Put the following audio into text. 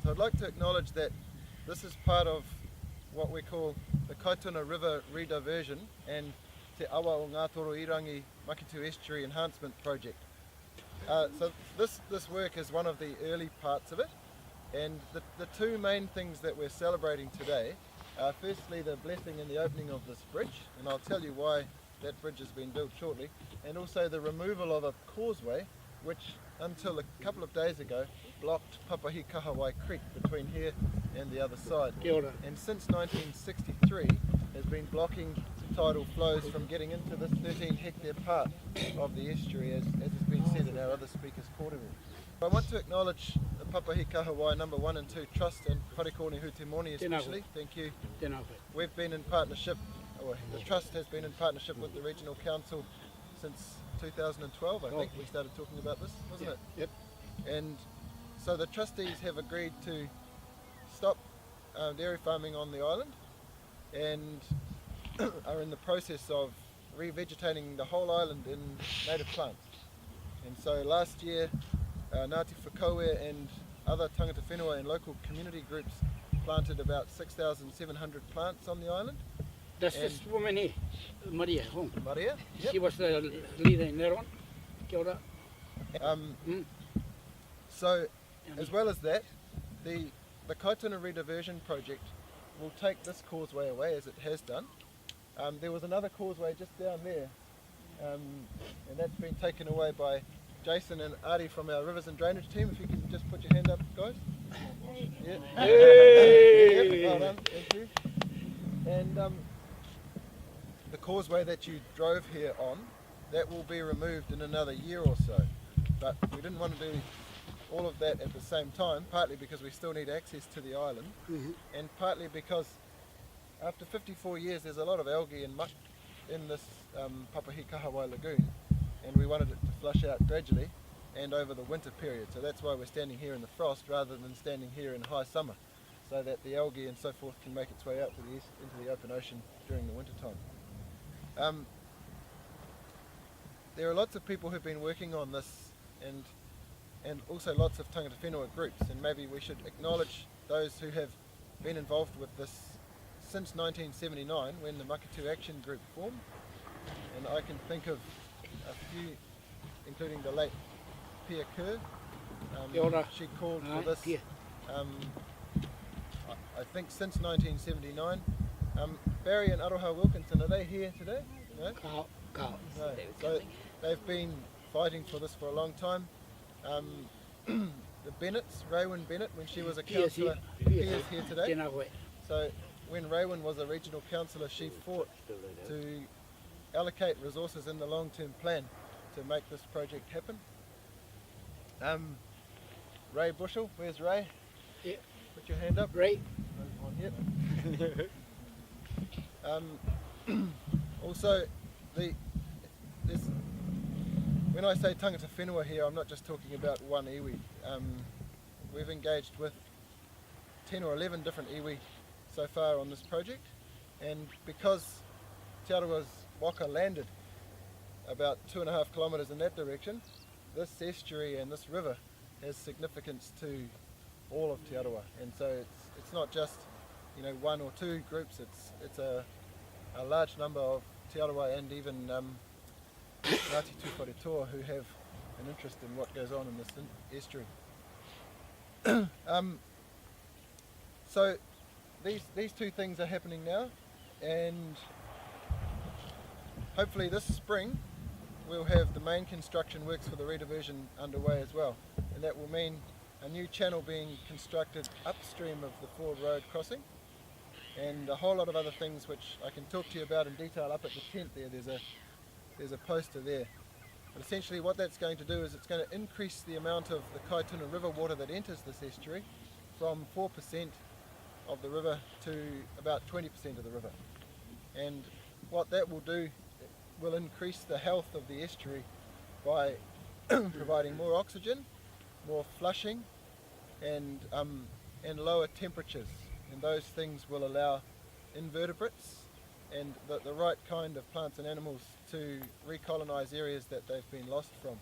So I'd like to acknowledge that this is part of what we call the Kaituna River re-diversion and Te Awa o Ngā Toro Irangi Makitu Estuary Enhancement Project. So this work is one of the early parts of it, and the two main things that we're celebrating today are firstly the blessing and the opening of this bridge, and I'll tell you why that bridge has been built shortly, and also the removal of a causeway which until a couple of days ago blocked Papahikahawai Creek between here and the other side. Kia ora. And since 1963 has been blocking tidal flows from getting into this 13 hectare part of the estuary, as has been said in our other speakers' kōrero. I want to acknowledge the Papahikahawai number 1 and 2 Trust and Wharekone Hutemoni especially. Thank you. We've been in partnership, or the Trust has been in partnership with the Regional Council since 2012, I think we started talking about this, wasn't it? Yep. And so the trustees have agreed to stop dairy farming on the island and are in the process of revegetating the whole island in native plants. And so last year, Ngāti Whakaue and other tangata whenua and local community groups planted about 6,700 plants on the island. That's this woman here, Maria. Maria? Yep. She was the leader in that one. Kia ora. So, as well as that, the Kaituna re-diversion project will take this causeway away, as it has done. There was another causeway just down there, and that's been taken away by Jason and Ari from our Rivers and Drainage team. If you can just put your hand up, guys. Yeah. Hey! Yep, well done, thank you. And the causeway that you drove here on, that will be removed in another year or so. But we didn't want to do all of that at the same time, partly because we still need access to the island, and partly because after 54 years there's a lot of algae and muck in this Papahikahawai lagoon, and we wanted it to flush out gradually and over the winter period. So that's why we're standing here in the frost rather than standing here in high summer, so that the algae and so forth can make its way out to the east into the open ocean during the winter time. There are lots of people who've been working on this, and also lots of tangata whenua groups, and maybe we should acknowledge those who have been involved with this since 1979, when the Makitu Action Group formed. And I can think of a few, including the late Pia Kerr. She called for this, I think since 1979. Barry and Aroha Wilkinson, are they here today? No? No. So they've been fighting for this for a long time. The Bennetts, Raywin Bennett, when she was a councillor, Pia's here today. So when Raywin was a regional councillor, she fought to allocate resources in the long-term plan to make this project happen. Ray Bushell, where's Ray? Yeah. Put your hand up. Ray. On here. Also, when I say tangata whenua here, I'm not just talking about one iwi. We've engaged with 10 or 11 different iwi so far on this project, and because Te Arawa's waka landed about 2.5 kilometres in that direction, this estuary and this river has significance to all of Te Arawa, and so it's not just one or two groups, it's a large number of Te Arawa and even Ngāti Tūwharetoa who have an interest in what goes on in this estuary. So these two things are happening now, and hopefully this spring we'll have the main construction works for the re-diversion underway as well, and that will mean a new channel being constructed upstream of the Ford Road crossing, and a whole lot of other things which I can talk to you about in detail up at the tent there. There's a poster there. But essentially what that's going to do is it's going to increase the amount of the Kaituna River water that enters this estuary from 4% of the river to about 20% of the river. And what that will do, it will increase the health of the estuary by providing more oxygen, more flushing, and lower temperatures. And those things will allow invertebrates and the right kind of plants and animals to recolonise areas that they've been lost from.